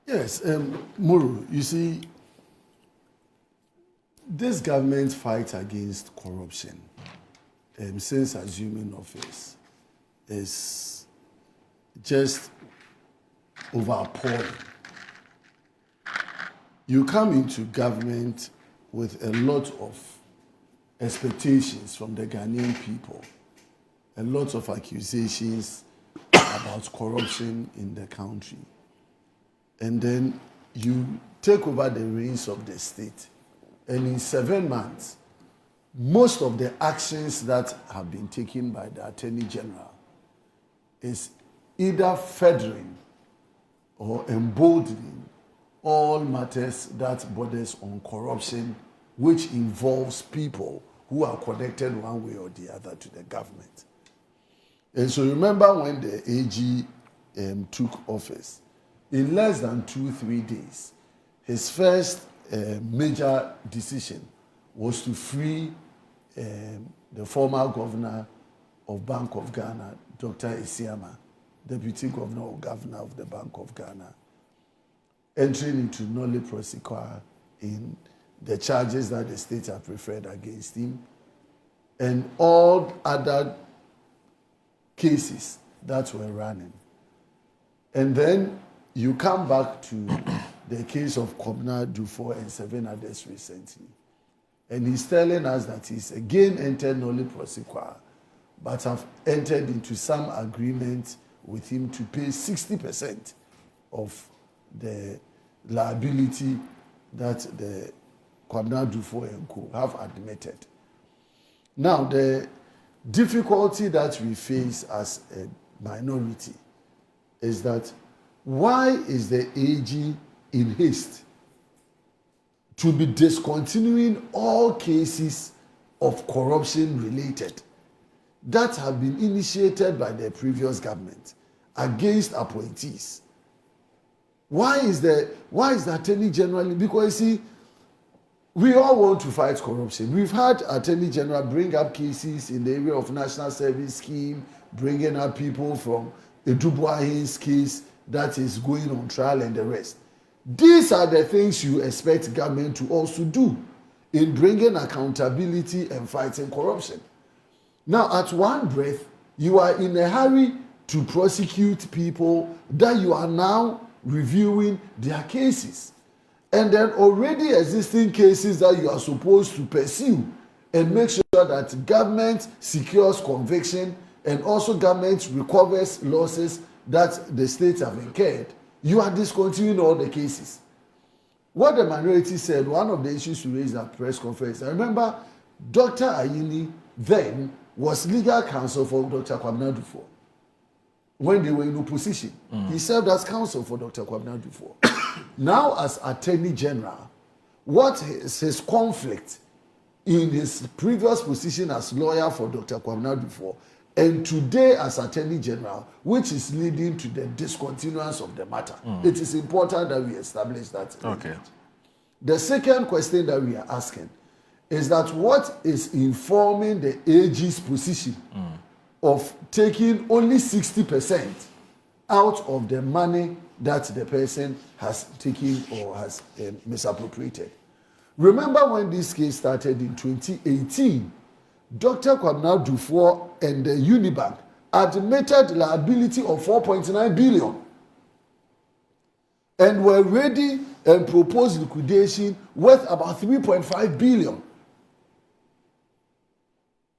Yes, Muru, you see, this government fight against corruption since assuming office is just overpowering. You come into government with a lot of expectations from the Ghanaian people, a lot of accusations about corruption in the country. And then you take over the reins of the state. And in 7 months, most of the actions that have been taken by the Attorney General is either furthering or emboldening all matters that borders on corruption, which involves people who are connected one way or the other to the government. And so remember when the AG took office, in less than 2-3 days, his first major decision was to free the former governor of Bank of Ghana, Dr. Effia, deputy governor or governor of the Bank of Ghana, entering into nolle prosequi in the charges that the state had preferred against him, and all other cases that were running. And then you come back to the case of Kwabena Dufo and 7 others recently. And he's telling us that he's again entered nolle prosequi, but have entered into some agreement with him to pay 60% of the liability that the Kwabena Dufo and Co have admitted. Now, the difficulty that we face as a minority is that why is the AG in haste to be discontinuing all cases of corruption related that have been initiated by the previous government against appointees? Why is the Attorney General? Because you see, we all want to fight corruption. We've had Attorney General bring up cases in the area of National Service Scheme, bringing up people from Edubuahin's case that is going on trial and the rest. These are the things you expect government to also do in bringing accountability and fighting corruption. Now, at one breath, you are in a hurry to prosecute people that you are now reviewing their cases. And then already existing cases that you are supposed to pursue and make sure that government secures conviction and also government recovers losses that the states have incurred, you are discontinuing all the cases. What the minority said, one of the issues we raised at press conference, I remember Dr. Ayini then was legal counsel for Dr. Kwabena Dufo. When they were in opposition, he served as counsel for Dr. Kwabena Dufo. Now, as Attorney General, what is his conflict in his previous position as lawyer for Dr. Kwabena Dufo and today as Attorney General, which is leading to the discontinuance of the matter? It is important that we establish that. Okay. The second question that we are asking is that what is informing the AG's position of taking only 60% out of the money that the person has taken or has misappropriated? Remember when this case started in 2018, Dr. Kwabena Dufo and the Unibank admitted liability of 4.9 billion and were ready and proposed liquidation worth about 3.5 billion.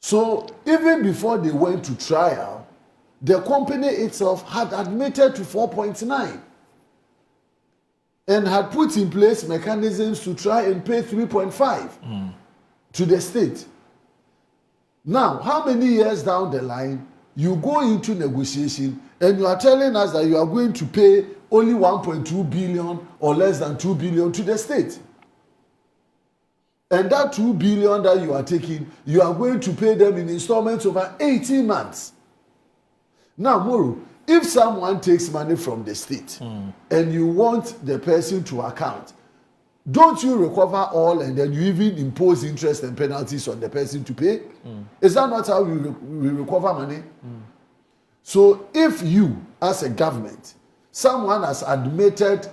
So even before they went to trial, the company itself had admitted to 4.9 and had put in place mechanisms to try and pay 3.5 to the state. Now, how many years down the line you go into negotiation and you are telling us that you are going to pay only 1.2 billion or less than 2 billion to the state? And that 2 billion that you are taking, you are going to pay them in installments over 18 months. Now, Muru, if someone takes money from the state and you want the person to account, don't you recover all and then you even impose interest and penalties on the person to pay? Is that not how we recover money? So if you, as a government, someone has admitted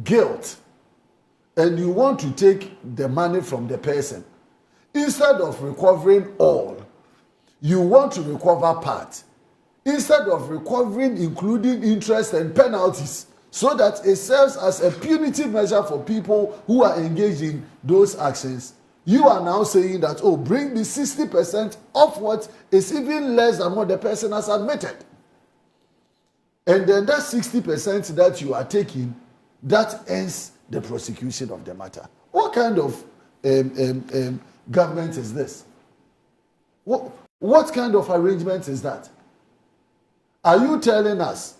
guilt, and you want to take the money from the person, instead of recovering all, you want to recover part. Instead of recovering, including interest and penalties, so that it serves as a punitive measure for people who are engaged in those actions, you are now saying that, oh, bring the 60% of what is even less than what the person has admitted. And then that 60% that you are taking, that ends the prosecution of the matter. What kind of government is this? What kind of arrangement is that? Are you telling us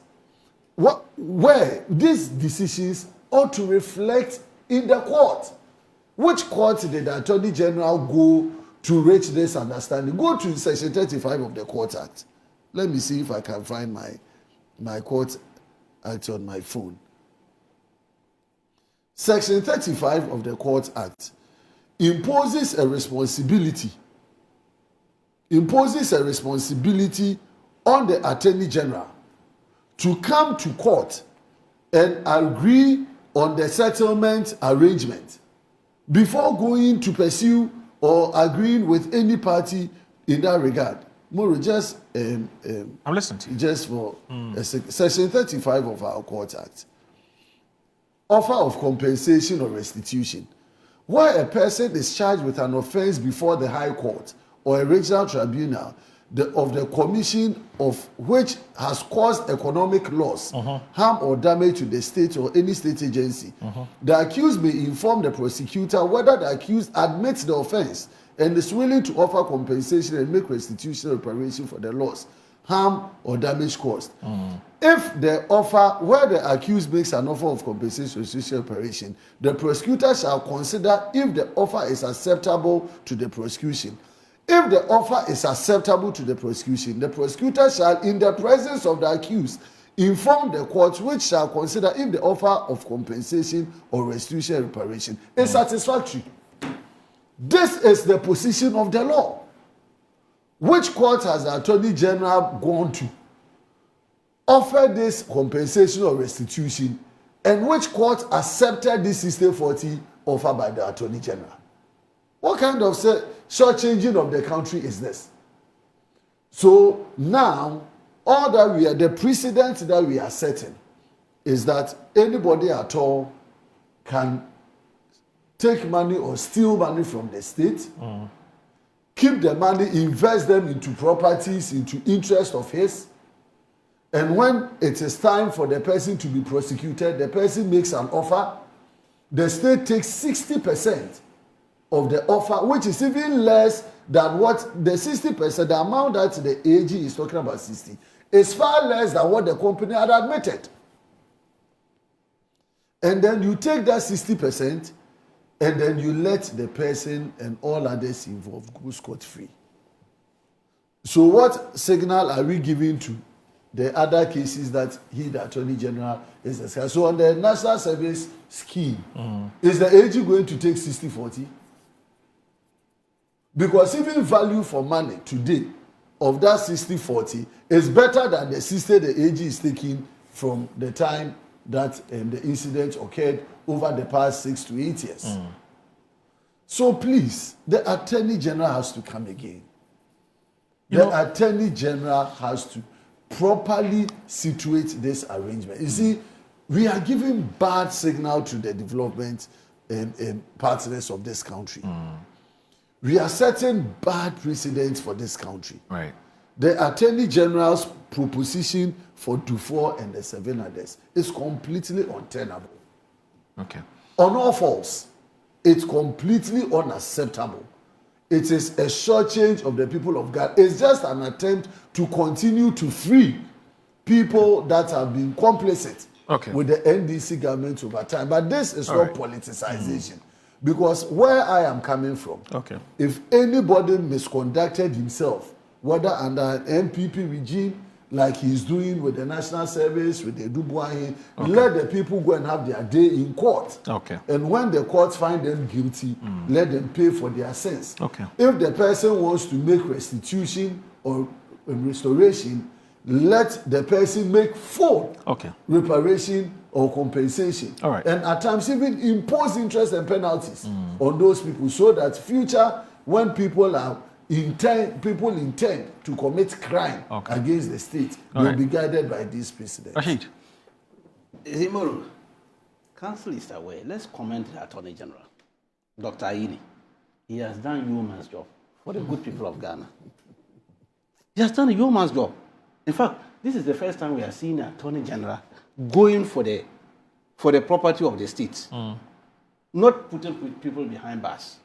where these decisions ought to reflect in the court? Which court did the Attorney General go to reach this understanding? Go to Section 35 of the Court Act. Let me see if I can find my Court Act on my phone. Section 35 of the Court Act imposes a responsibility on the Attorney General to come to court and agree on the settlement arrangement before going to pursue or agreeing with any party in that regard. Moro, just I'm listening to you. Just for Section 35 of our Court Act. Offer of compensation or restitution. Where a person is charged with an offense before the High Court or a regional tribunal of the commission of which has caused economic loss, harm or damage to the state or any state agency, the accused may inform the prosecutor whether the accused admits the offense and is willing to offer compensation and make restitution or reparation for the loss, harm or damage caused. If the offer, where the accused makes an offer of compensation or restitution reparation, the prosecutor shall consider if the offer is acceptable to the prosecution. If the offer is acceptable to the prosecution, the prosecutor shall, in the presence of the accused, inform the court, which shall consider if the offer of compensation or restitution reparation is satisfactory. This is the position of the law. Which court has the Attorney General gone to offer this compensation or restitution, and which court accepted this 60-40 offer by the Attorney General? What kind of shortchanging of the country is this? So now, all that we are, the precedent that we are setting is that anybody at all can take money or steal money from the state, keep the money, invest them into properties, into interest of his, and when it is time for the person to be prosecuted, the person makes an offer, the state takes 60% of the offer, which is even less than what the 60%, the amount that the AG is talking about 60, is far less than what the company had admitted. And then you take that 60% and then you let the person and all others involved go scot-free. So what signal are we giving to the other cases that the Attorney General is discussing? So on the National Service Scheme, is the AG going to take 60-40? Because even value for money today of that 60-40 is better than the 60 the AG is taking from the time that the incident occurred over the past 6 to 8 years. So please, the Attorney General has to come again. The Attorney General has to properly situate this arrangement. You see, we are giving bad signal to the development partners of this country. We are setting bad precedents for this country. Right. The Attorney General's proposition for Dufour and the 7 others is completely untenable. Okay. On all falls, it's completely unacceptable. It is a shortchange of the people of God. It's just an attempt to continue to free people that have been complicit with the NDC government over time. But this is not politicization. Because where I am coming from, if anybody misconducted himself, whether under an MPP regime, like he's doing with the National Service, with the Dubois, let the people go and have their day in court. And when the courts find them guilty, let them pay for their sins. If the person wants to make restitution or restoration, let the person make full reparation or compensation. All right. And at times even impose interest and penalties on those people so that future when people intend to commit crime against the state, they'll be guided by these precedents. Rashid. Zimoro, Council is aware. Let's commend the Attorney General, Dr. Aini. He has done a yeoman's job for the good people of Ghana. He has done a yeoman's job. In fact, this is the first time we are seeing the Attorney General going for the property of the state, not putting people behind bars.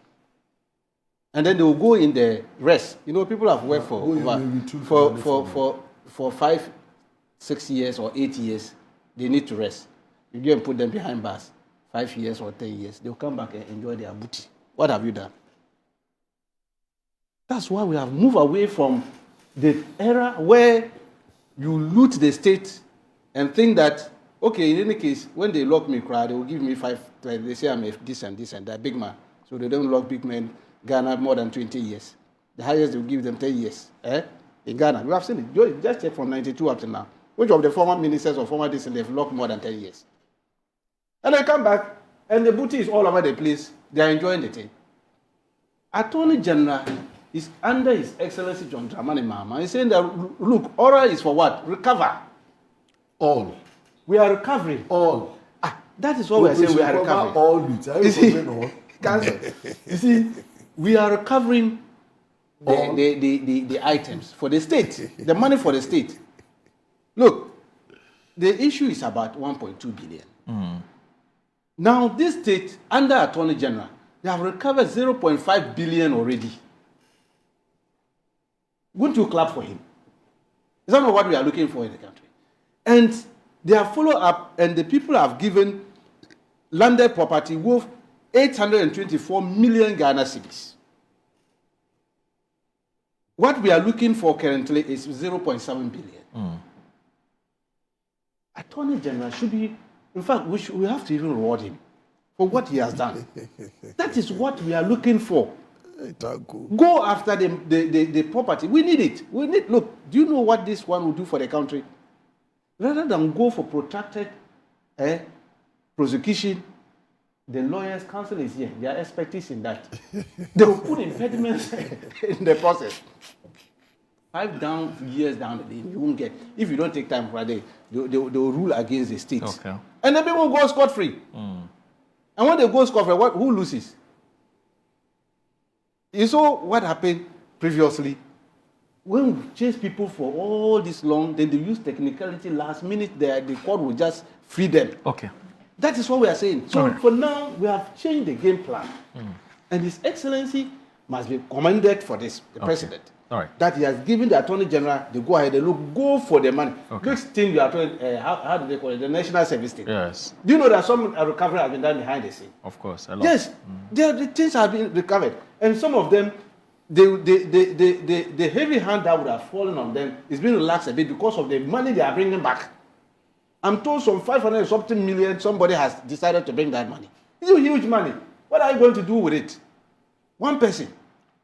And then they will go in the rest. You know, people have worked for 5, 6 years or 8 years. They need to rest. You go and put them behind bars, 5 years or 10 years. They'll come back and enjoy their booty. What have you done? That's why we have moved away from the era where you loot the state and think that, okay, in any case, when they lock me, they will give me 5. They say I'm this and that, big man. So they don't lock big men Ghana more than 20 years. The highest they will give them 10 years. In Ghana, we have seen it. Just check from 92 up to now. Which of the former ministers or former this they've locked more than 10 years? And they come back, and the booty is all over the place. They are enjoying the thing. Attorney General is under His Excellency John Dramani Mahama. He's saying that, look, oral is for what? Recover. All. We are recovering. All. That is what we are saying. We are recovering. All. You see, we are recovering the items for the state, the money for the state. Look, the issue is about 1.2 billion. Now, this state, under Attorney General, they have recovered 0.5 billion already. Wouldn't you clap for him? Is that not what we are looking for in the country? And they have followed up, and the people have given landed property worth 824 million Ghana cedis. What we are looking for currently is 0.7 billion. Attorney General should be, in fact, we have to even reward him for what he has done. That is what we are looking for. Tanko. Go after the property. We need it. Look, do you know what this one will do for the country? Rather than go for protracted prosecution, the lawyers' council is here. Their expertise in that. They will put impediments in the process. 5 years down the lane, you won't get. If you don't take time for a day, they will rule against the state. Okay. And then people go scot-free. And when they go scot-free, who loses? You saw what happened previously. When we chase people for all this long, then they use technicality last minute, the court will just free them. Okay. That is what we are saying. So for now, we have changed the game plan. And His Excellency must be commended for this, the President. All right. That he has given the Attorney General the go-ahead. They go for the money. This thing you are told, how do they call it? The National Service thing. Yes. Do you know that some recovery has been done behind the scene? Of course. A lot. Yes. The things have been recovered. And some of them, the heavy hand that would have fallen on them is being relaxed a bit because of the money they are bringing back. I'm told some 500 something million, somebody has decided to bring that money. It's a huge money. What are you going to do with it? One person.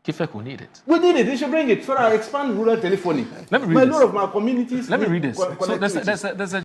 Kifek will need it. We need it. They should bring it so that I expand rural telephony. Let me read A lot of my communities. Let me read this. So there's a